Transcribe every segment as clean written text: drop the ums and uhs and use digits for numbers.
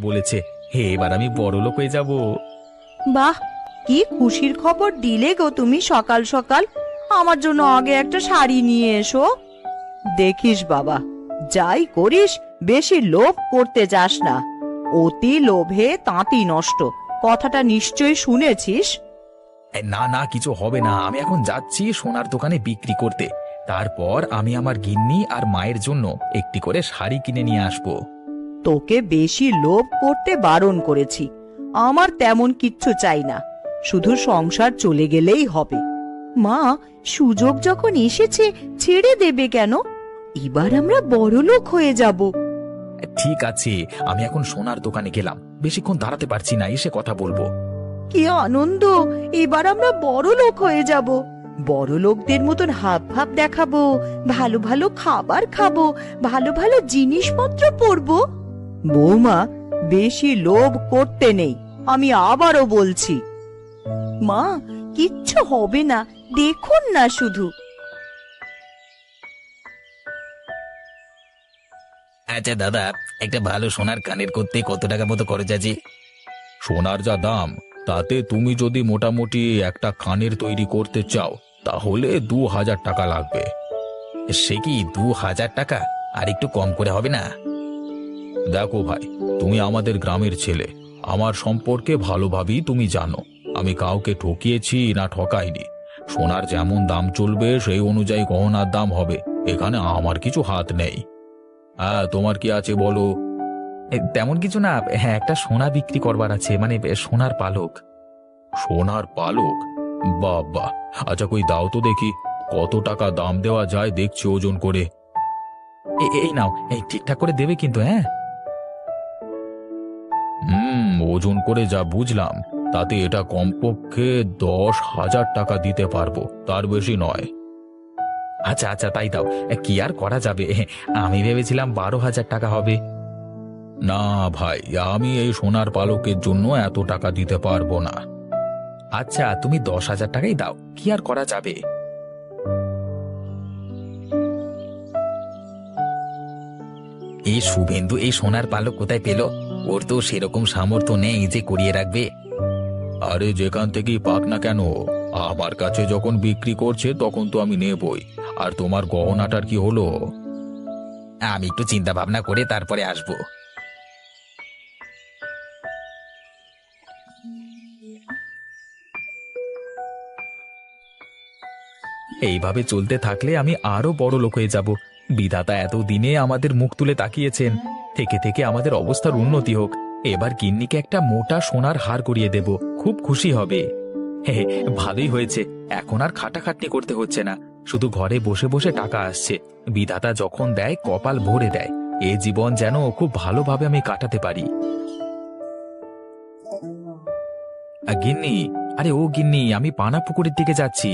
বলেছে। হে, এবার আমি বড়লোক হয়ে যাব। বাহ, কি খুশির খবর দিলে গো তুমি সকাল সকাল। আমার জন্য আগে একটা শাড়ি নিয়ে এসো। দেখিস বাবা, যাই করিস বেশি লোভ করতে যাস না। অতি লোভে তাঁতি নষ্ট, কথাটা নিশ্চয়ই শুনেছিস। না না, কিছু হবে না। আমি এখন যাচ্ছি সোনার দোকানে বিক্রি করতে। তারপর আমি আমার গিন্নি আর মায়ের জন্য একটি করে শাড়ি কিনে নিয়ে আসবো। তোকে বেশি লোভ করতে বারণ করেছি। আমার তেমন কিচ্ছু চাই না, শুধু সংসার চলে গেলেই হবে। মা, সুযোগ যখন এসেছে ছেড়ে দেবে কেন? এবার আমরা বড়লোক হয়ে যাব। ঠিক আছে, আমি এখন সোনার দোকানে গেলাম। বেশিক্ষণ দাঁড়াতে পারছি না, এসে কথা বলবো। কি আনন্দ! এবার আমরা বড়লোক হয়ে যাব। বড় লোকদের মতন হাব ভাব দেখাবো, ভালো ভালো খাবার খাবো, ভালো ভালো জিনিসপত্র পরবো। বৌমা, বেশি লোভ করতে নেই, আমি আবারও বলছি। মা, কিচ্ছু হবে না, দেখুন না শুধু। আচ্ছা দাদা, একটা ভালো সোনার কানের করতে কত টাকা মতো খরচ আছে? সোনার যা দাম, তাতে তুমি যদি মোটামুটি একটা কানের তৈরি করতে চাও তাহলে 2000 টাকা লাগবে। সে কি 2000 টাকা? আর একটু কম করে হবে না? দেখো ভাই, তুমি আমাদের গ্রামের ছেলে, আমার সম্পর্কে ভালোভাবেই তুমি জানো আমি কাউকে ঠকিয়েছি না ঠকাইনি। সোনার যেমন দাম চলবে সেই অনুযায়ী গহনার দাম হবে, এখানে আমার কিছু হাত নেই। হ্যাঁ, তোমার কি আছে বলো? তেমন কিছু না, হ্যাঁ একটা সোনা বিক্রি করবার আছে, মানে সোনার পালক। সোনার পালক? বাবা, আচ্ছা কই দাও তো দেখি, কত টাকা দাম দেওয়া যায় দেখছি ওজন করে। এই নাও, এই ঠিকঠাক করে দেবে কিন্তু, হ্যাঁ? ওজন করে যা বুঝলাম তাতে এটা কমপক্ষে 10,000 টাকা দিতে পারবো, তার বেশি নয়। আচ্ছা আচ্ছা, তাই দাও। কি আর করা যাবে, আমি ভেবেছিলাম 12,000 টাকা হবে। না ভাই, আমি এই সোনার পালকের জন্য এত টাকা দিতে পারবো না। আচ্ছা, তুমি 10,000 টাকাই দাও, কি আর করা যাবে। এই শুভেন্দু এই সোনার পালক কোথায় পেল? ওর তো সেরকম সামর্থ্য নেই যে করিয়ে রাখবে। আরে যেখান থেকেই পাক না কেন, আমার কাছে যখন বিক্রি করছে তখন তো আমি নেবই। আর তোমার গহনাটার কি হলো? আমি একটু চিন্তা ভাবনা করে তারপরে আসবো। এইভাবে চলতে থাকলে আমি আরো বড় লোক হয়ে যাব। বিধাতা এতদিনে আমাদের মুখ তুলে তাকিয়েছেন, থেকে থেকে আমাদের অবস্থার উন্নতি হোক। এবার গিন্নিকে একটা মোটা সোনার হার করিয়ে দেব, খুব খুশি হবে। হে, ভালোই হয়েছে, এখন আর খাটাখাটনি করতে হচ্ছে না, শুধু ঘরে বসে বসে টাকা আসছে। বিধাতা যখন দেয় কপাল ভরে দেয়। এ জীবন যেন খুব ভালোভাবে আমি কাটাতে পারি। গিন্নি, আরে ও গিন্নি, আমি পানা পুকুরের দিকে যাচ্ছি।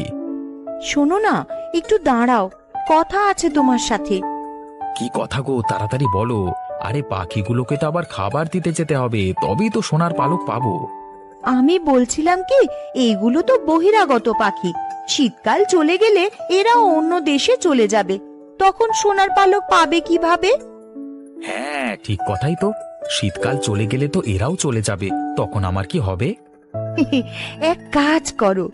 শোনো না, একটু দাঁড়াও, কথা আছে তোমার সাথে। কি কথা গো, তাড়াতাড়ি বলো। আরে পাখিগুলোকে তো আবার খাবার দিতে যেতে হবে, তবেই তো সোনার পালক পাবো। আমি বলছিলাম কি, এইগুলো তো বহিরাগত পাখি। শীতকাল চলে গেলে এরাও অন্য দেশে চলে যাবে, তখন সোনার পালক পাবে কিভাবে? হ্যাঁ ঠিক কথাই তো, শীতকাল চলে গেলে তো এরাও চলে যাবে, তখন আমার কি হবে? এক কাজ করো,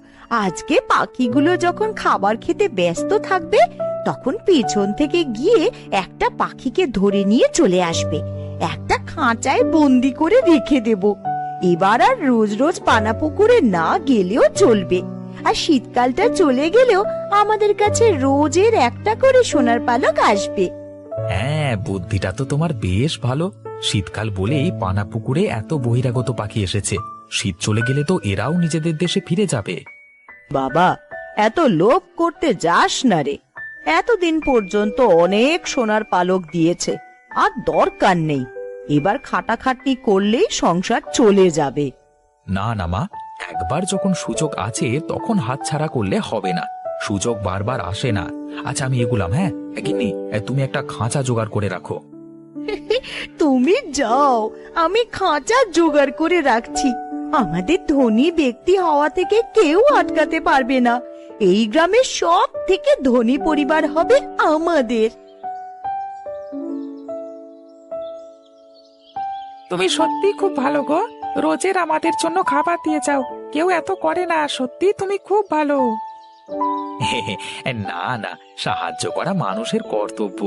আজকে পাখিগুলো যখন খাবার খেতে ব্যস্ত থাকবে তখন পেছন থেকে গিয়ে একটা পাখিকে ধরে নিয়ে চলে আসবে, একটা খাঁচায় বন্দি করে রেখে দেব। এবার আর রোজ রোজ পানা পুকুরে না গেলেও চলবে, আর শীতকালটা চলে গেলেও আমাদের কাছে রোজের একটা করে সোনার পালক আসবে। হ্যাঁ, বুদ্ধিটা তো তোমার বেশ ভালো। শীতকাল বলেই পানা পুকুরে এত বহিরাগত পাখি এসেছে, শীত চলে গেলে তো এরাও নিজেদের দেশে ফিরে যাবে। বাবা, এত লোভ করতে যাস না রে, এতদিন পর্যন্ত অনেক সোনার পালক দিয়েছে, আর দরকার নেই। এবার খাটাখাটনি করলেই সংসার চলে যাবে। না না মা, একবার যখন সুযোগ আছে তখন হাতছাড়া করলে হবে না, সুযোগ বারবার আসে না। আচ্ছা আমি এগুলাম, হ্যাঁ গিন্নি, তুমি একটা খাঁচা জোগাড় করে রাখো। তুমি যাও, আমি খাঁচা জোগাড় করে রাখছি। আমাদের ধনী ব্যক্তি হওয়া থেকে কেউ আটকাতে পারবে না। এই গ্রামের সব থেকে ধনী পরিবার হবে আমাদের। তুমি সত্যি খুব ভালো গো। রোজের আমাদের জন্য খাবার দিয়ে যাও, কেউ এত করে না। সত্যি তুমি খুব ভালো। না না, সাহায্য করা মানুষের কর্তব্য।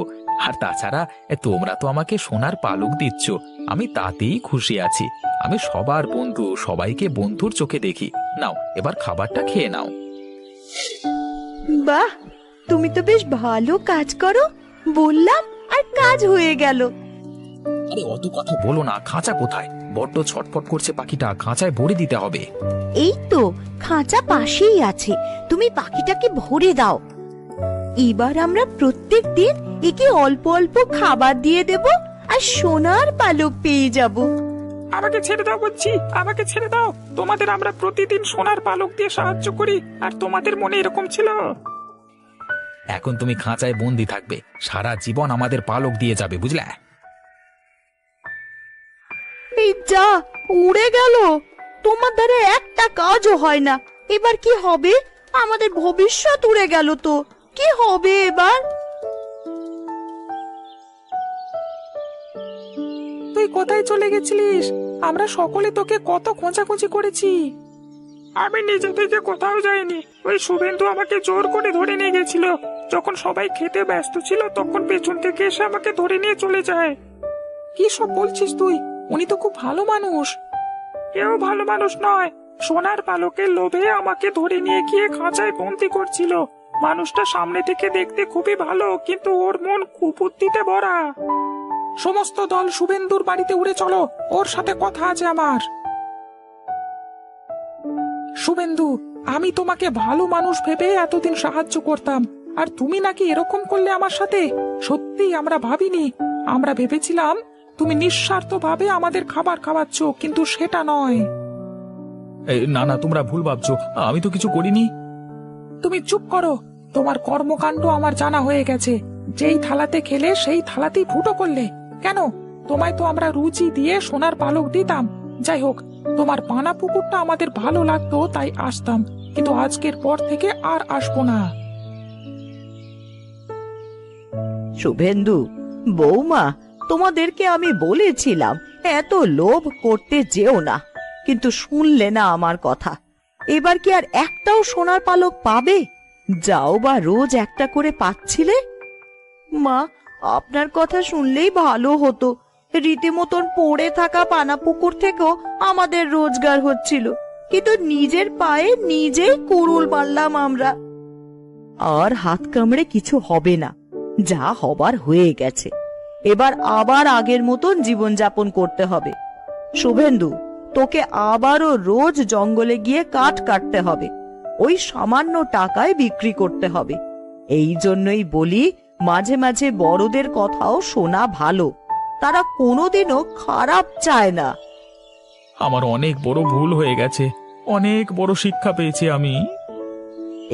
আর তাছাড়া তোমরা তো আমাকে সোনার পালক দিচ্ছ, আমি তাতেই খুশি আছি। আমি সবার বন্ধু, সবাইকে বন্ধুর চোখে দেখি। নাও, এবার খাবারটা খেয়ে নাও। বাহ, তুমি তো বেশ ভালো কাজ করো। বললাম আর কাজ হয়ে গেল। আরে অত কথা বলো না, খাঁচা কোথায়? বড্ড ছটফট করছে পাখিটা, খাঁচায় ভরে দিতে হবে। এই তো খাঁচা পাশেই আছে, তুমি পাখিটাকে ভরে দাও। এবার আমরা প্রত্যেক দিন একে অল্প অল্প খাবার দিয়ে দেব আর সোনার পালক পেয়ে যাব। আমাকে ছেড়ে দাও বলছি, আমাকে ছেড়ে দাও। তোমাদের আমরা প্রতিদিন সোনার পালক দিয়ে সাহায্য করি, আর তোমাদের মনে এরকম ছিল? এখন তুমি খাঁচায় বন্দি থাকবে, সারা জীবন আমাদের পালক দিয়ে যাবে, বুঝলে? এই যা, উড়ে গেল। তোমার দ্বারা একটা কাজও হয় না। এবার কি হবে? আমাদের ভবিষ্যৎ উড়ে গেল তো। কি হবে এবার? তুই কোথায় চলে গেছিলিস? আমরা সকলে তোকে কত খোঁজাখুঁজি করেছি। আমি নিজে থেকে কোথাও যাইনি, ওই শুভেন্দু আমাকে জোর করে ধরে নিয়ে গেছিল। যখন সবাই খেতে ব্যস্ত ছিল তখন পেছন থেকে এসে আমাকে ধরে নিয়ে চলে যায়। কি সব বলছিস তুই? উনি তো খুব ভালো মানুষ। কেউ ভালো মানুষ নয়, সোনার পালকের লোভে আমাকে ধরে নিয়ে গিয়ে খাঁচায় বন্দি করছিল। মানুষটা সামনে থেকে দেখতে খুবই ভালো, কিন্তু ওর মন কুবুদ্ধিতে ভরা। সমস্ত দল শুভেন্দুর বাড়িতে উড়ে চলো, ওর সাথে কথা আছে আমার। শুভেন্দু, আমি তোমাকে ভালো মানুষ ভেবে এতদিন সাহায্য করতাম, আর তুমি নাকি এরকম করলে আমার সাথে। সত্যি আমরা ভাবিনি। আমরা ভেবেছিলাম তুমি নিঃস্বার্থভাবে আমাদের খাবার খাওয়াচ্ছ, কিন্তু সেটা নয়। না না, তোমরা ভুল ভাবছো, আমি তো কিছু করিনি। তুমি চুপ করো। তোমার কর্মকাণ্ড আমার জানা হয়ে গেছে। যেই থালাতে খেলে সেই থালাতেই ফুটো করলে কেন? তোমায় তো আমরা রুচি দিয়ে সোনার পালক দিতাম। যাই হোক, তোমার পানা পুকুরটা আমাদের ভালো লাগতো তাই আসতাম, কিন্তু আজকের পর থেকে আর আসবো না। শুভেন্দু, বৌমা, তোমাদেরকে আমি বলেছিলাম এত লোভ করতে যেও না, কিন্তু শুনলে না আমার কথা। এবার কি আর একটাও সোনার পালক পাবে? যাও বা রোজ একটা করে পাচ্ছিলে। মা, আপনার কথা শুনলেই ভালো হতো। রীতিমতন পড়ে থাকা পানা পুকুর থেকেও আমাদের রোজগার হচ্ছিল, কিন্তু নিজের পায়ে নিজেই কুড়ুল মারলাম আমরা। আর হাত কামড়ে কিছু হবে না, যা হবার হয়ে গেছে। এবার আবার আগের মতন জীবনযাপন করতে হবে। শুভেন্দু, তোকে আবারও রোজ জঙ্গলে গিয়ে কাঠ কাটতে হবে, ওই সামান্য টাকায় বিক্রি করতে হবে। এই জন্যই বলি, মাঝে মাঝে বড়দের কথাও শোনা ভালো। তারা কোনোদিনও খারাপ চায় না। আমার অনেক বড় ভুল হয়ে গেছে, অনেক বড় শিক্ষা পেয়েছি আমি।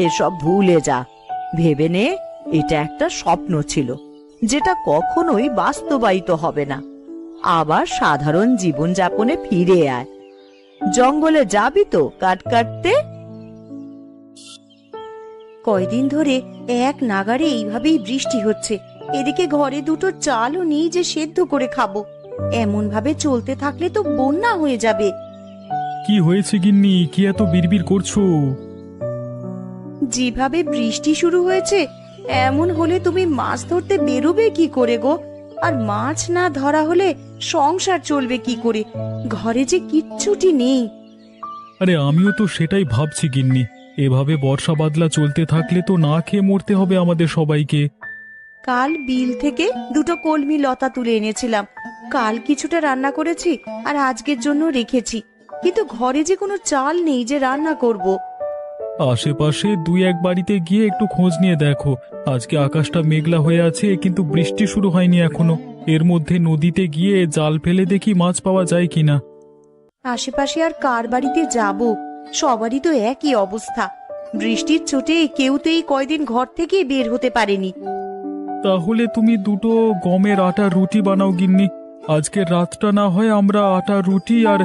এসব ভুলে যা। ভেবে নে, এটা একটা স্বপ্ন ছিল, যেটা কখনোই বাস্তবায়িত হবে না। আবার সাধারণ জীবনযাপনে ফিরে আয়। জঙ্গলে যাবি তো কাঠ কাটতে? কয়দিন ধরে এক নাগাড়ে এইভাবেই বৃষ্টি হচ্ছে। এদিকে ঘরে দুটো চালও নেই যে সেদ্ধ করে খাবো। এমন ভাবে চলতে থাকলে তো বন্যা হয়ে যাবে। কি হয়েছে গিন্নি, কি এত বিড়বিড় করছো? যেভাবে বৃষ্টি শুরু হয়েছে, এমন হলে তুমি মাছ ধরতে বেরোবে কি করে গো? আর মাছ না ধরা হলে সংসার চলবে কি করে? ঘরে যে কিচ্ছুটি নেই। আরে আমিও তো সেটাই ভাবছি গিন্নি, এভাবে বর্ষা বাদলা চলতে থাকলে তো না খেয়ে মরতে হবে আমাদের সবাইকে। কাল বিল থেকে দুটো কলমি লতা তুলে এনেছিলাম। কাল কিছুটা রান্না করেছি আর আজকের জন্য রেখেছি, কিন্তু ঘরে যে কোনো চাল নেই যে রান্না করব। আশেপাশে দুই এক বাড়িতে গিয়ে একটু খোঁজ নিয়ে দেখো। আজকে আকাশটা মেঘলা হয়ে আছে, কিন্তু বৃষ্টি শুরু হয়নি এখনো। এর মধ্যে নদীতে গিয়ে জাল ফেলে দেখি মাছ পাওয়া যায় কিনা। আশেপাশে আর কার বাড়িতে যাব? সবারই তো একই অবস্থা। বৃষ্টির চোটে কেউ তো এই কয়দিন ঘর থেকে বের হতে পারেনি। তাহলে তুমি দুটো গমের আটার রুটি বানাও গিন্নি। আজকের রাতটা না হয় আমরা আটার রুটি আর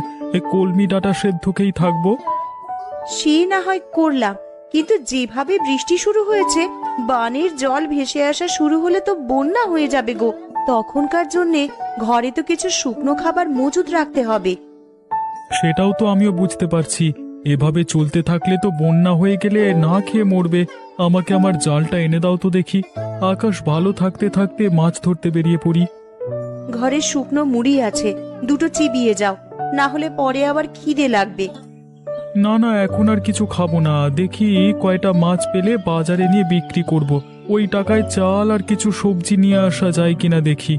কলমি ডাঁটা সেদ্ধ খেয়েই থাকবো। সে না হয় করলাম, কিন্তু যেভাবে বৃষ্টি শুরু হয়েছে বানের জল ভেসে আসা শুরু হলে তো বন্যা হয়ে যাবে গো। তখনকার জন্যে ঘরে তো কিছু শুকনো খাবার মজুদ রাখতে হবে। সেটাও তো আমিও বুঝতে পারছি। এভাবে চলতে থাকলে তো বন্যা হয়ে গেলে না খেয়ে মরবে। আমাকে আমার জালটা এনে দাও তো দেখি। আকাশ ভালো থাকতে থাকতে মাছ ধরতে বেরিয়ে পড়ি। ঘরে শুকনো মুড়ি আছে, দুটো চিবিয়ে যাও, না হলে পরে আবার খিদে লাগবে। না না, এখন আর কিছু খাবো না। দেখি কয়টা মাছ পেলে বাজারে নিয়ে বিক্রি করব। ওই টাকায় চাল আর কিছু সবজি নিয়ে আসা যায় কিনা দেখি।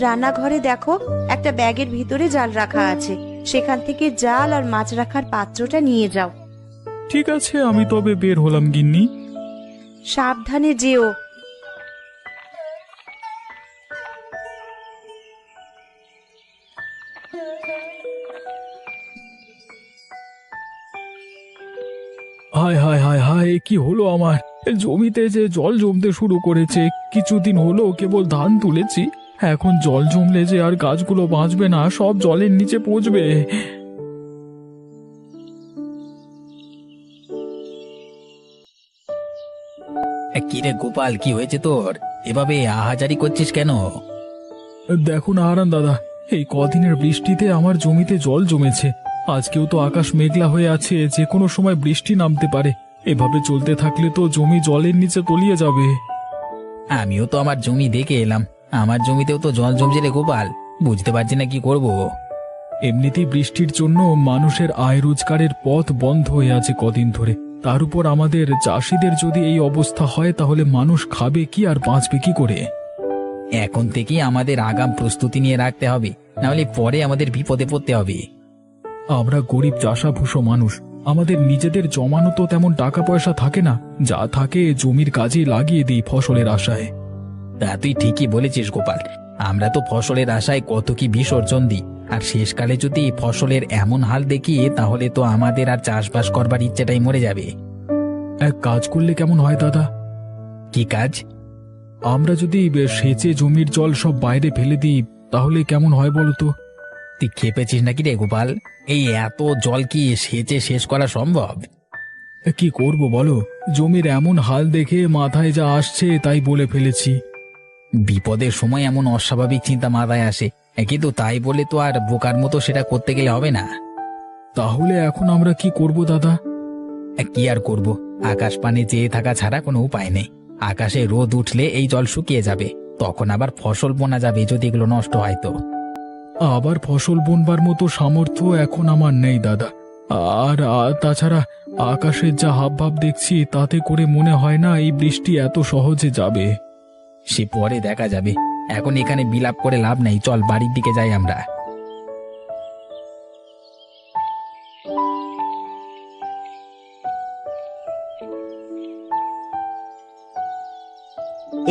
রান্নাঘরে দেখো, একটা ব্যাগের ভিতরে জাল রাখা আছে, সেখান থেকে জাল আর মাছ রাখার পাত্রটা নিয়ে যাও। ঠিক আছে, আমি তবে বের হলাম গিন্নি। সাবধানে যেও। হায় হায় হায় হায়, কি হলো আমার? জমিতে যে জল জমতে শুরু করেছে। কিছুদিন হলো কেবল ধান তুলেছি, এখন জল জমলে যে আর গাছগুলো বাঁচবে না, সব জলের নিচে পচবে। কি রে গোপাল, কি হয়েছে তোর? এভাবে আহাজারি করছিস কেন? দেখুন হারান দাদা, এই কদিনের বৃষ্টিতে আমার জমিতে জল জমেছে। আজকেও তো আকাশ মেঘলা হয়ে আছে, যে কোনো সময় বৃষ্টি নামতে পারে। এভাবে চলতে থাকলে তো জমি জলের নিচে তলিয়ে যাবে। আমিও তো আমার জমি দেখে এলাম, আমার জমিতেও তো জল জমছে রে গোপাল। বুঝতে পারছি না কি করব। এমনিতেই বৃষ্টির জন্য মানুষের আয় রোজগারের পথ বন্ধ হয়ে আছে কদিন ধরে। তার উপর আমাদের চাষিদের যদি এই অবস্থা হয়, তাহলে মানুষ খাবে কি আর বাঁচবে কি করে? এখন থেকেই আমাদের আগাম প্রস্তুতি নিয়ে রাখতে হবে, নাহলে পরে আমাদের বিপদে পড়তে হবে। আমরা গরিব চাষাভুষো মানুষ, আমাদের নিজেদের জমানো তো তেমন টাকা পয়সা থাকে না। যা থাকে জমির কাজে লাগিয়ে দিই ফসলের আশায়। তা তুই ঠিকই বলেছিস গোপাল, আমরা তো ফসলের আশায় কত কি বিসর্জন দিই, আর শেষকালে যদি ফসলের এমন হাল দেখি, তাহলে তো আমাদের আর চাষবাস করবার ইচ্ছেটাই মরে যাবে। এক কাজ করলে কেমন হয় দাদা? কি কাজ? আমরা যদি সেচে জমির জল সব বাইরে ফেলে দিই, তাহলে কেমন হয় বলতো? তুই খেপেছিস নাকি রে গোপাল? এই এত জল কি সেচে শেষ করা সম্ভব? কি করব বলো, জমির এমন হাল দেখে মাথায় যা আসছে তাই বলে ফেলেছি। বিপদের সময় এমন অস্বাভাবিক চিন্তা মাথায় আসে, কিন্তু তাই বলে তো আর বোকার মতো সেটা করতে গেলে হবে না। তাহলে এখন আমরা কি করব দাদা? কি আর করব, আকাশ পানে চেয়ে থাকা ছাড়া কোনো উপায় নেই। আকাশে রোদ উঠলে এই জল শুকিয়ে যাবে, তখন আবার ফসল বোনা যাবে যদি এগুলো নষ্ট হয় তো। আবার ফসল বুনবার মতো সামর্থ্য এখন আমার নেই দাদা। আর তাছাড়া আকাশের যা হাবভাব দেখছি, তাতে করে মনে হয় না এই বৃষ্টি এত সহজে যাবে। সে পরে দেখা যাবে, এখন এখানে বিলাপ করে লাভ নেই। চল বাড়ির দিকে যাই আমরা।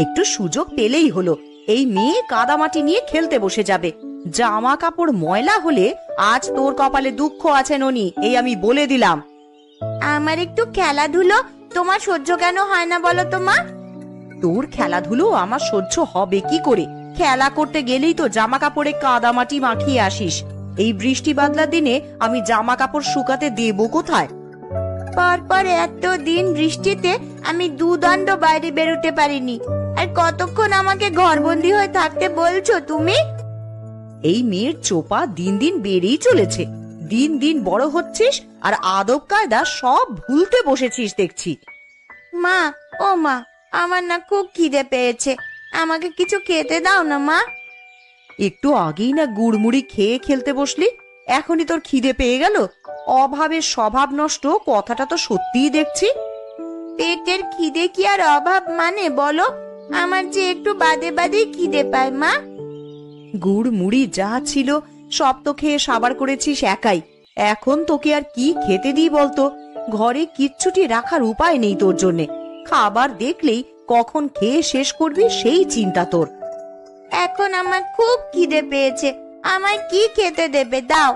একটু সুযোগ পেলেই হলো, এই মেয়ে কাদামাটি নিয়ে খেলতে বসে যাবে। জামা কাপড় ময়লা হলে আজ তোর কপালে দুঃখ আছে ননি, এই আমি বলে দিলাম। আমার একটু খেলাধুলো তোমার সহ্য কেন হয় না বলো তো মা? তোর খেলাধুলো আমার সহ্য হবে কি করে? খেলা করতে গেলেই তো জামা কাপড়ে কাদামাটি মাখিয়ে আসিস। এই বৃষ্টি বাদলা দিনে আমি জামা কাপড় শুকাতে দেবো কোথায়? পরপর এত দিন বৃষ্টিতে আমি দুদণ্ড বাইরে বেরোতে পারিনি, আর কতক্ষণ আমাকে ঘরবন্দি হয়ে থাকতে বলছো তুমি? এই মেয়ের চোপা দিন দিন বেড়েই চলেছে। দিন দিন বড় হচ্ছিস আর আদব কায়দা সব ভুলতে বসেছিস দেখছি। মা, ও মা, আমার না খুব খিদে পেয়েছে, আমাকে কিছু খেতে দাও না মা। একটু আগেই না গুড়মুড়ি খেয়ে খেলতে বসলি, এখনই তোর খিদে পেয়ে গেল? অভাবের স্বভাব নষ্ট কথাটা তো সত্যিই দেখছি। পেটের খিদে কি আর অভাব মানে বলো? আমার যে একটু বাদে বাদে খিদে পায় মা। গুড় মুড়ি যা ছিল সব তো খেয়ে সাবার করেছিস একাই, এখন তোকে আর কি খেতে দিই বলতো? ঘরে কিচ্ছুটি রাখার উপায় নেই তোর জন্যে। খাবার দেখলেই কখন খেয়ে শেষ করবি সেই চিন্তা তোর। এখন আমার খুব খিদে পেয়েছে, আমায় কি খেতে দেবে দাও।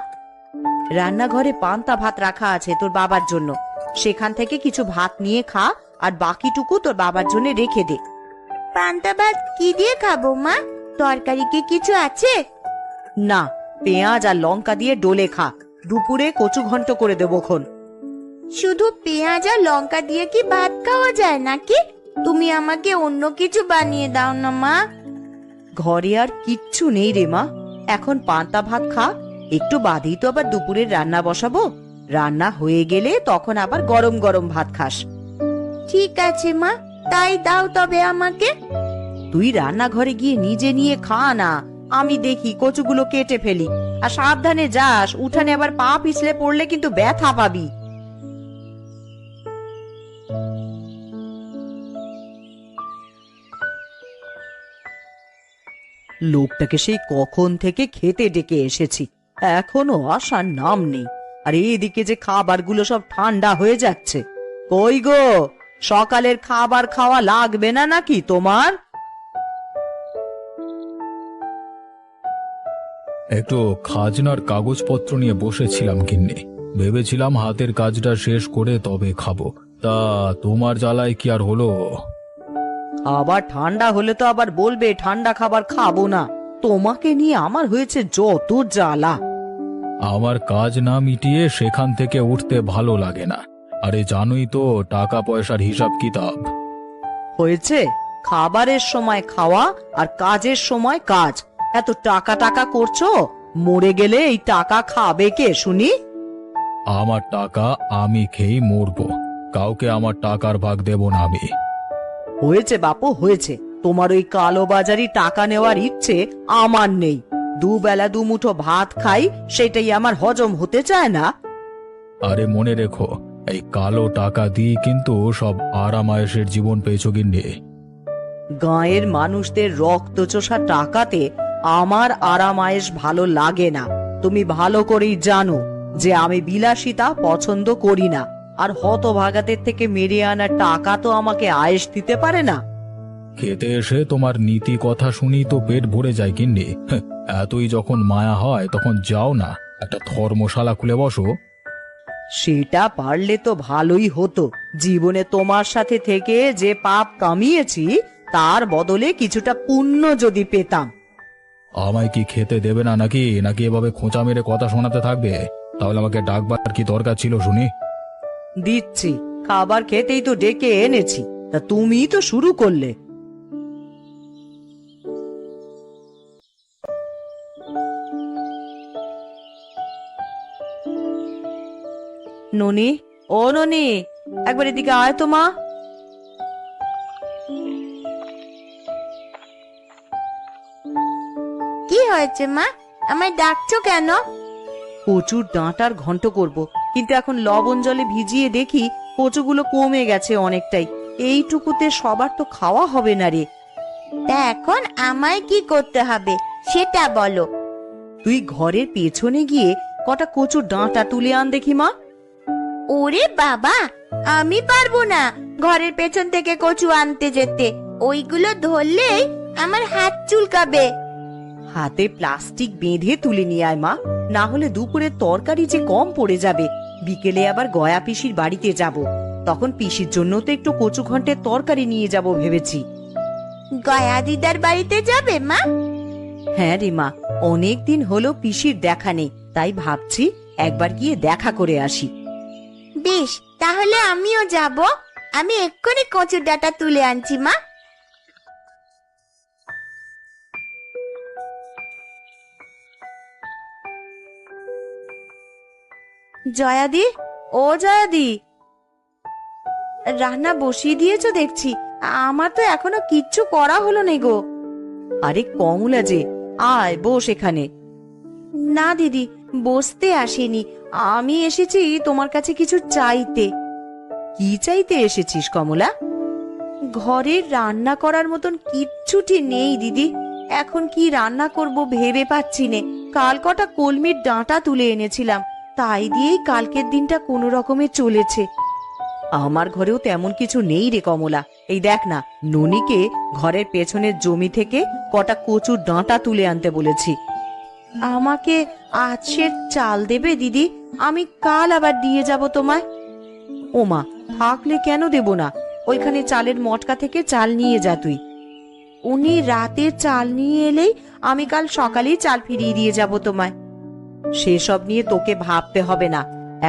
রান্নাঘরে পান্তা ভাত রাখা আছে তোর বাবার জন্য, সেখান থেকে কিছু ভাত নিয়ে খা, আর বাকিটুকু তোর বাবার জন্য রেখে দে। পান্তা ভাত কি দিয়ে খাবো মা? তরকারি কি কিছু আছে? না, পেঁয়াজ আর লঙ্কা দিয়ে ডোলে খা, দুপুরে কচু ঘন্ট করে দেবো খন। শুধু পেঁয়াজ আর লঙ্কা দিয়ে কি ভাত খাওয়া যায় নাকি? তুমি আমাকে অন্য কিছু বানিয়ে দাও না মা। ঘরে আর কিচ্ছু নেই রে মা, এখন পান্তা ভাত খা, একটু বাদেই তো আবার দুপুরের রান্না বসাবো। রান্না হয়ে গেলে তখন আবার গরম গরম ভাত খাস। ঠিক আছে মা, তাই দাও তবে আমাকে। তুই রান্নাঘরে গিয়ে নিজে নিয়ে খা না, আমি দেখি কচুগুলো কেটে ফেলি। আর সাবধানে যাস, উঠানে আবার পা পিছলে পড়লে কিন্তু ব্যথা পাবি। লোকটাকে সেই কখন থেকে খেতে ডেকে এসেছি, এখনো আসার নাম নেই। আর এইদিকে যে খাবারগুলো সব ঠান্ডা হয়ে যাচ্ছে। কই গো, সকালের খাবার খাওয়া লাগবে না নাকি তোমার? একটু খাজনার কাগজপত্র নিয়ে বসেছিলাম গিন্নি, ভেবেছিলাম হাতের কাজটা শেষ করে তবে খাবো। তা তোমার জ্বালায় কি আর হলো? আবার ঠান্ডা হলে তো আবার বলবে ঠান্ডা খাবার খাবো না। তোমাকে নিয়ে আমার হয়েছে যত জ্বালা। আমার কাজ না মিটিয়ে সেখান থেকে উঠতে ভালো লাগে না। আরে জানোই তো টাকা পয়সার হিসাব কিতাব। হয়েছে, খাবারের সময় খাওয়া আর কাজের সময় কাজ। এত টাকা টাকা করছো, মরে গেলে এই টাকা খাবে কে শুনি? আমার টাকা আমি খেয়েই মরবো, কাউকে আমার টাকার ভাগ দেব না আমি। হয়েছে বাপু হয়েছে, তোমার ওই কালো বাজারি টাকা নেওয়ার ইচ্ছে আমার নেই। দুবেলা দুমুঠো ভাত খাই, সেটাই আমার হজম হতে চায় না। আরে মনে রেখো, এই কালো টাকা দিয়ে কিন্তু সব আরামায়েশের জীবন পেয়েছো গিন্নি। গাঁয়ের মানুষদের রক্ত চোষা টাকাতে আমার আরামায়েশ ভালো লাগে না। তুমি ভালো করেই জানো যে আমি বিলাসিতা পছন্দ করি না। আর হতভাগাদের থেকে মেরে আনা টাকা তো আমাকে আয়েশ দিতে পারে না। খেতে এসে তোমার নীতি কথা শুনি তো পেট ভরে যায় গিন্নি। এতই যখন মায়া হয় তখন যাও না, একটা ধর্মশালা খুলে বসো। সেটা পারলে তো ভালোই হতো। জীবনে তোমার সাথে থেকে যে পাপ কামিয়েছি, তার বদলে কিছুটা পুণ্য যদি পেতাম। আমায় কি খেতে দেবে না নাকি নাকি এভাবে খোঁচা মেরে কথা শোনাতে থাকবে? তাহলে আমাকে ডাকবার কি দরকার ছিল শুনি? দিচ্ছি, খাবার খেতেই তো ডেকে এনেছি, তা তুমিই তো শুরু করলে। ননি, ও ননি, একবার এদিকে আয় তো মা। কি হয়েছে মা, আমায় ডাকছো কেন? কচুর ডাঁটার ঘন্ট করব, কিন্তু এখন লবণ জলে ভিজিয়ে দেখি কচুগুলো কমে গেছে অনেকটাই। এইটুকুতে সবার তো খাওয়া হবে না রে। তা এখন আমায় কি করতে হবে সেটা বলো। তুই ঘরের পেছনে গিয়ে কটা কচুর ডাঁটা তুলে আন দেখি মা। ওরে বাবা, আমি পারবো না ঘরের পেছন থেকে কচু আনতে যেতে। ওইগুলো ধরলেই আমার হাত চুলকাবে। হাতে প্লাস্টিক বেঁধে তুলে নিয়ে আয় মা, না হলে দুপুরের তরকারি যে কম পড়ে যাবে। বিকেলে আবার গয়া পিসির বাড়িতে যাব, তখন পিসির জন্য তো একটু কচু ঘন্টের তরকারি নিয়ে যাব ভেবেছি। গয়া দিদার বাড়িতে যাবে মা? হ্যাঁ রে মা, অনেক দিন হলো পিসির দেখা নেই, তাই ভাবছি একবার গিয়ে দেখা করে আসি। বেশ, তাহলে আমিও যাব। আমি এক্ষুনি কচুর ডাঁটা তুলে আনছি মা। জয়াদি, ও জয়াদি, রান্না বসিয়ে দিয়েছো দেখছি। আমার তো এখনো কিচ্ছু করা হলো না গো। আরে কমলা যে, আয় বস এখানে। না দিদি, বসতে আসেনি, আমি এসেছি তোমার কাছে কিছু চাইতে। কি চাইতে এসেছিস কমলা? ঘরে রান্না করার মতন কিচ্ছুটি নেই দিদি। এখন কি রান্না করব ভেবে পাচ্ছি নে। কাল কটা কলমির ডাঁটা তুলে এনেছিলাম, তাই দিয়েই কালকের দিনটা কোনো রকমে চলেছে। আমার ঘরেও তেমন কিছু নেই রে কমলা। এই দেখ না, ননিকে ঘরের পেছনের জমি থেকে কটা কচুর ডাঁটা তুলে আনতে বলেছি। আমাকে আজকের চাল দেবে দিদি? আমি কাল আবার দিয়ে যাব তোমায়। ওমা, থাকলে কেন দেব না, ওইখানে চালের মটকা থেকে চাল নিয়ে যা তুই। উনি রাতে চাল নিয়ে এলেই আমি কাল সকালেই চাল ফিরিয়ে দিয়ে যাব তোমায়। সেসব নিয়ে তোকে ভাবতে হবে না,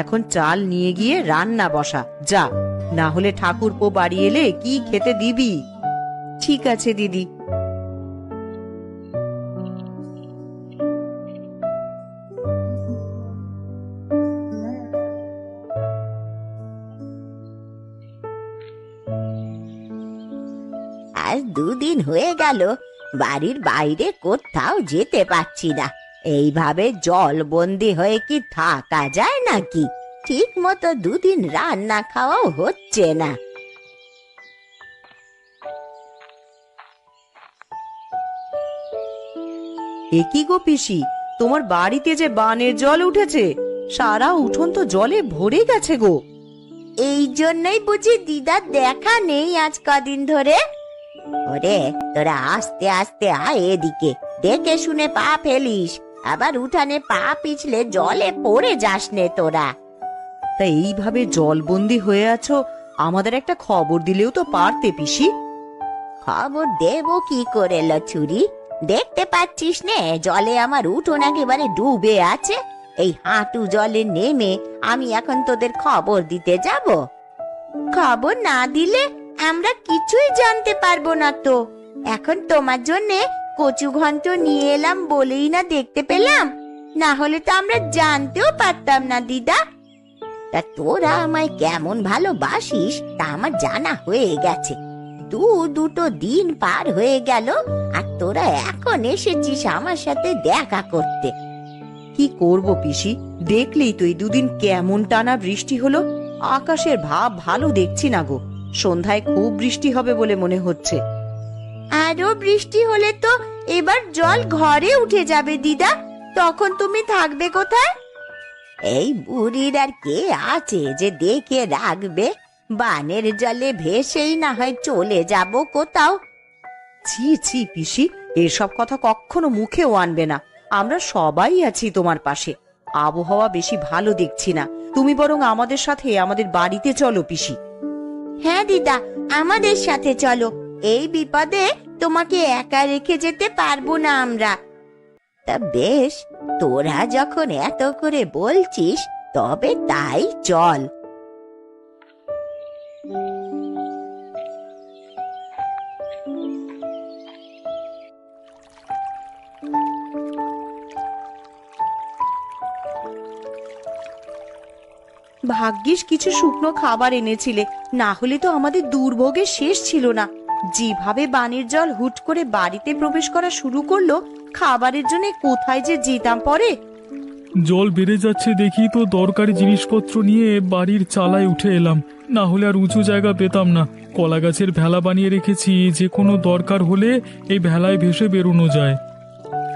এখন চাল নিয়ে গিয়ে রান্না বসা যা, না হলে ঠাকুরপো বাড়ি এলে কি খেতে দিবি? ঠিক আছে দিদি। আজ দুদিন হয়ে গেল বাড়ির বাইরে কোথাও যেতে পারছি না। এইভাবে জলবন্দি হয়ে কি থাকা যায় নাকি? ঠিক মতো দুদিন রান্না খাওয়াও হচ্ছে না। এ কি গো পিসি, তোমার বাড়িতে যে বানের জল উঠেছে, সারা উঠোন তো জলে ভরে গেছে গো। এই জন্যই বুঝি দিদার দেখা নেই আজ কদিন ধরে। ওরে তোরা আস্তে আস্তে আয় এদিকে, দেখে শুনে পা ফেলিস, আবার উঠানে পা পিছলে জলে পড়ে যাস নে তোরা। তা এইভাবে জলবন্দি হয়ে আছো, আমাদের একটা খবর দিলেও তো পারতে পিসি। খবর দেব কি করে লছুরি? দেখতে পাচ্ছিস নে জলে আমার উঠোন একেবারে ডুবে আছে। এই হাঁটু জলে নেমে আমি এখন তোদের খবর দিতে যাব? খবর না দিলে আমরা কিছুই জানতে পারবো না তো। এখন তোমার জন্যে কচু ঘন্ট নিয়ে এলাম বলেই না দেখতে পেলাম, না হলে তো আমরা জানতেও পারতাম না দিদা। তা তোরা আমায় কেমন ভালোবাসিস তা আমার জানা হয়ে গেছে। দুটো দিন পার হয়ে গেল আর তোরা এখন এসেছিস আমার সাথে দেখা করতে। কি করব পিসি, দেখলেই তো এই দুদিন কেমন টানা বৃষ্টি হলো। আকাশের ভাব ভালো দেখছি না গো, সন্ধ্যায় খুব বৃষ্টি হবে বলে মনে হচ্ছে। আরো বৃষ্টি হলে তো এবার জল ঘরে উঠে যাবে দিদা, তখন তুমি থাকবে কোথায়? এই বুড়ির আর কে আছে যে দেখে রাখবে? বানের জলে ভেসেই না হয় চলে যাব কোথাও। ছি ছি পিসি, এসব কথা কখনো মুখেও আনবে না। আমরা সবাই আছি তোমার পাশে। আবহাওয়া বেশি ভালো দেখছি না, তুমি বরং আমাদের সাথে আমাদের বাড়িতে চলো পিসি। হ্যাঁ দিদা, আমাদের সাথে চলো। এই বিপদে তোমাকে একা রেখে যেতে পারবো না আমরা। তা বেশ, তোরা যখন এত করে বলছিস তবে তাই চল। ভাগ্যিস কিছু শুকনো খাবার এনেছিলে, না হলে তো আমাদের দুর্ভোগের শেষ ছিল না। যেভাবে বানের জল হুট করে বাড়িতে প্রবেশ করা শুরু করলো, খাবারের জন্য কোথায় যে যেতাম পরে। জল বেড়ে যাচ্ছে দেখি তো দরকারি জিনিসপত্র নিয়ে বাড়ির চালায় উঠে এলাম, না হলে আর উঁচু জায়গা পেতাম না। কলা গাছের ভেলা বানিয়ে রেখেছি, যে কোনো দরকার হলে এই ভেলায় ভেসে বেরোনো যায়।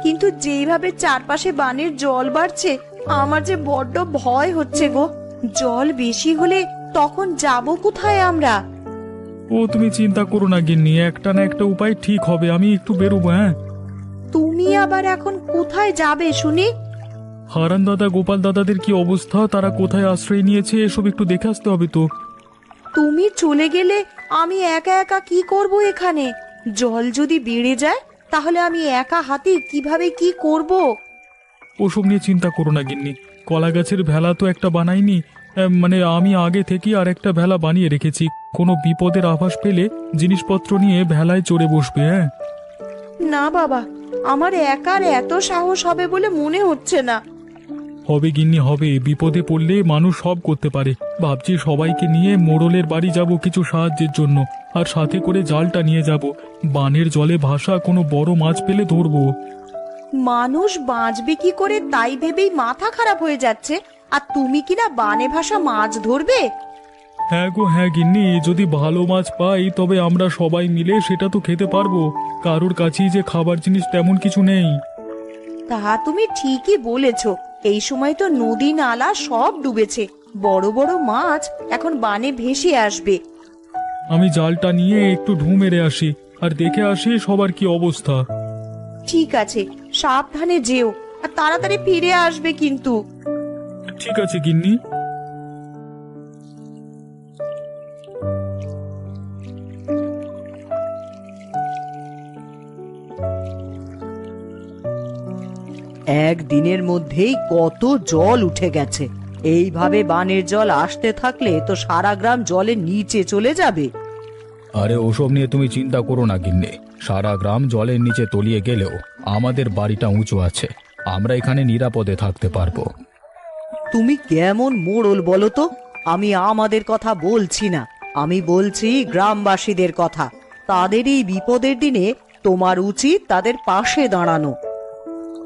কিন্তু যেইভাবে চারপাশে বানের জল বাড়ছে, আমার যে বড্ড ভয় হচ্ছে গো। জল বেশি হলে তখন যাব কোথায় আমরা? ও তুমি চিন্তা করো না গিন্নি, একটা না একটা উপায় ঠিক হবে। আমি একটু বেরোবো। হ্যাঁ, তুমি আবার এখন কোথায় যাবে শুনি? হারান দাদা গোপাল দাদাদের কি অবস্থা, তারা কোথায় আশ্রয় নিয়েছে এসব একটু দেখে আসতে হবে তো। তুমি চলে গেলে আমি একা একা কি করব এখানে? জল যদি বেড়ে যায় তাহলে আমি একা হাতে কিভাবে কি করব? ওসব নিয়ে চিন্তা করো না গিন্নি, কলা গাছের ভেলা তো একটা বানাইনি, মানে আমি আগে থেকেই আর একটা ভেলা বানিয়ে রেখেছি। কোনো বিপদের আভাস পেলে জিনিসপত্র নিয়ে ভেলায় চড়ে বসবে। হ্যাঁ, না বাবা, আমার একার এত সাহস হবে বলে মনে হচ্ছে না। হবে গিন্নি হবে, বিপদে পড়লে মানুষ সব করতে পারে। ভাবছি সবাইকে নিয়ে মোড়লের বাড়ি যাব কিছু সাহায্যের জন্য, আর সাথে করে জালটা নিয়ে যাব। বানের জলে ভাসা কোনো বড় মাছ পেলে ধরবো। মানুষ বাঁচবে কি করে তাই ভেবেই মাথা খারাপ হয়ে যাচ্ছে, আর তুমি কিনা বানে ভাসা মাছ ধরবে? হ্যাঁ গো হ্যাঁ গিন্নি, যদি ভালো মাছ পাই তবে আমরা সবাই মিলে সেটা তো খেতে পারবো। কারোর কাছেই যে খাবার জিনিস তেমন কিছু নেই। তা তুমি ঠিকই বলেছ, এই সময় তো নদী নালা সব ডুবেছে, বড় বড় মাছ এখন বানে ভেসে আসবে। আমি জালটা নিয়ে একটু ঢু মেরে আসি, আর দেখে আসি সবার কি অবস্থা। ঠিক আছে, সাবধানে যেও, আর তাড়াতাড়ি ফিরে আসবে কিন্তু। ঠিক আছে গিন্নি। একদিনের মধ্যেই কত জল উঠে গেছে, এইভাবে বানের জল আসতে থাকলে তো সারা গ্রাম জলের নিচে চলে যাবে। আরে ওসব নিয়ে তুমি চিন্তা করো না গিন্নি, সারা গ্রাম জলের নিচে তলিয়ে গেলেও আমাদের বাড়িটা উঁচু আছে, আমরা এখানে নিরাপদে থাকতে পারবো। তুমি কেমন মোড়ল বলো তো? আমি আমাদের কথা বলছি না, আমি বলছি গ্রামবাসীদের কথা। তাদের এই বিপদের দিনে তোমার উচিত তাদের পাশে দাঁড়ানো।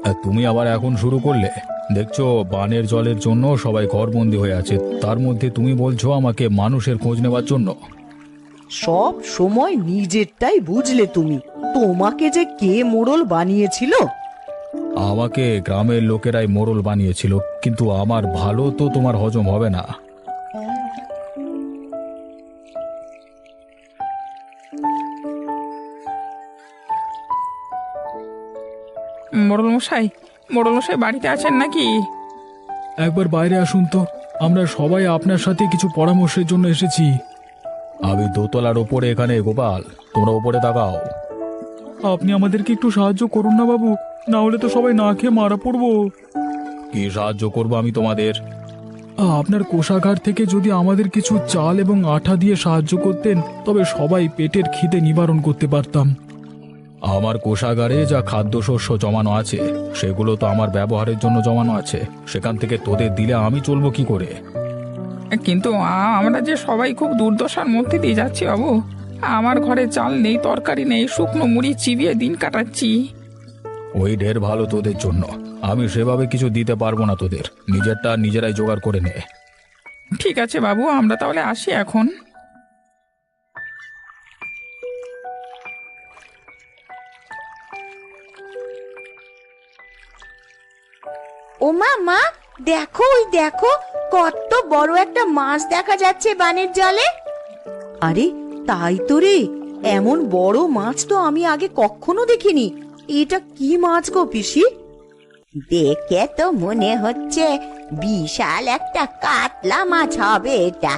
আর তুমি আবার এখন শুরু করলে? দেখছো বানের জলের জন্য সবাই ঘরবন্দি হয়ে আছে, তার মধ্যে তুমি বলছো আমাকে মানুষের খোঁজ নেওয়ার জন্য। সব সময় নিজেরটাই বুঝলে তুমি। তোমাকে যে কে মোড়ল বানিয়েছিল? আমাকে গ্রামের লোকেরাই মোড়ল বানিয়েছিল, কিন্তু আমার ভালো তো তোমার হজম হবে না। মোড়ল মশাই, মোড়ল মশাই বাড়িতে আছেন নাকি? একবার বাইরে আসুন তো, আমরা সবাই আপনার সাথে কিছু পরামর্শের জন্য এসেছি। আমি দোতলার ওপরে এখানে, গোপাল তোমরা ওপরে তাকাও। আপনি আমাদেরকে একটু সাহায্য করুন না বাবু, না হলে তো সবাই না খেয়ে মারা পড়বো। কি সাহায্য করবো আমি তোমাদের? আপনার কোষাগার থেকে যদি আমাদের কিছু চাল এবং আঠা দিয়ে সাহায্য করতেন, তবে সবাই পেটের খিদে নিবারণ করতে পারতাম। আমার কোষাগারে যা খাদ্যশস্য জমানো আছে সেগুলো তো আমার ব্যবহারের জন্য জমানো আছে, সেখান থেকে তোদের দিলে আমি চলবো কি করে? কিন্তু আমরা যে সবাই খুব দুর্দশার মধ্যে দিয়ে যাচ্ছি বাবু। আমার ঘরে চাল নেই, তরকারি নেই, শুকনো মুড়ি চিবিয়ে দিন কাটাচ্ছি। ওই ঢের ভালো তোদের জন্য, আমি সেভাবে কিছু দিতে পারবো না তোদের, নিজেরটা নিজেরাই জোগাড় করে নে। ঠিক আছে বাবু, আমরা তাহলে আসি এখন। ও মা, দেখো ওই দেখো, কত বড় একটা মাছ দেখা যাচ্ছে বানের জলে। আরে তাই তো রে, এমন বড় মাছ তো আমি আগে কখনো দেখিনি। এটা কি মাছ গো পিসি? দেখে তো মনে হচ্ছে বিশাল একটা কাতলা মাছ হবে এটা।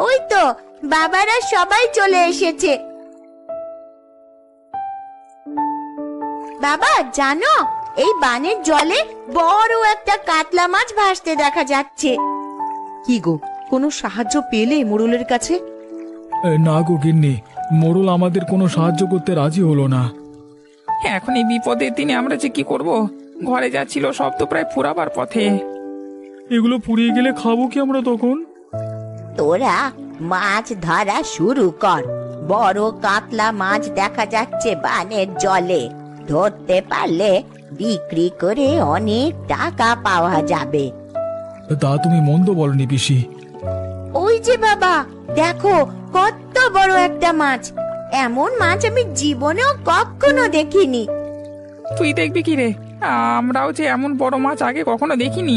ওই তো বাবারা সবাই চলে এসেছে। বাবা জানো, এই বানের জলে বড় একটা কাতলা মাছ ভাসতে দেখা যাচ্ছে। কি গো, কোনো সাহায্য পেলে মোড়লের কাছে? না গো গিন্নি, মোড়ল আমাদের কোনো সাহায্য করতে রাজি হলো না। এখন এই বিপদের দিনে আমরা যে কি করব? ঘরে যা ছিল সব তো প্রায় ফুরাবার পথে। এগুলো ফুরিয়ে গেলে খাবো কি আমরা তখন? তোরা মাছ ধরা শুরু কর। বড় কাতলা মাছ দেখা যাচ্ছে বানের জলে। ধরতে পারলে বিক্রি করে অনেক টাকা পাওয়া যাবে। তা তুমি মন্দ বলনি পিসি। ওই যে বাবা, দেখো কত বড় একটা মাছ। এমন মাছ আমি জীবনেও কখনো দেখিনি। তুই দেখবি কি রে? আমরাও যে এমন বড় মাছ আগে কখনো দেখিনি।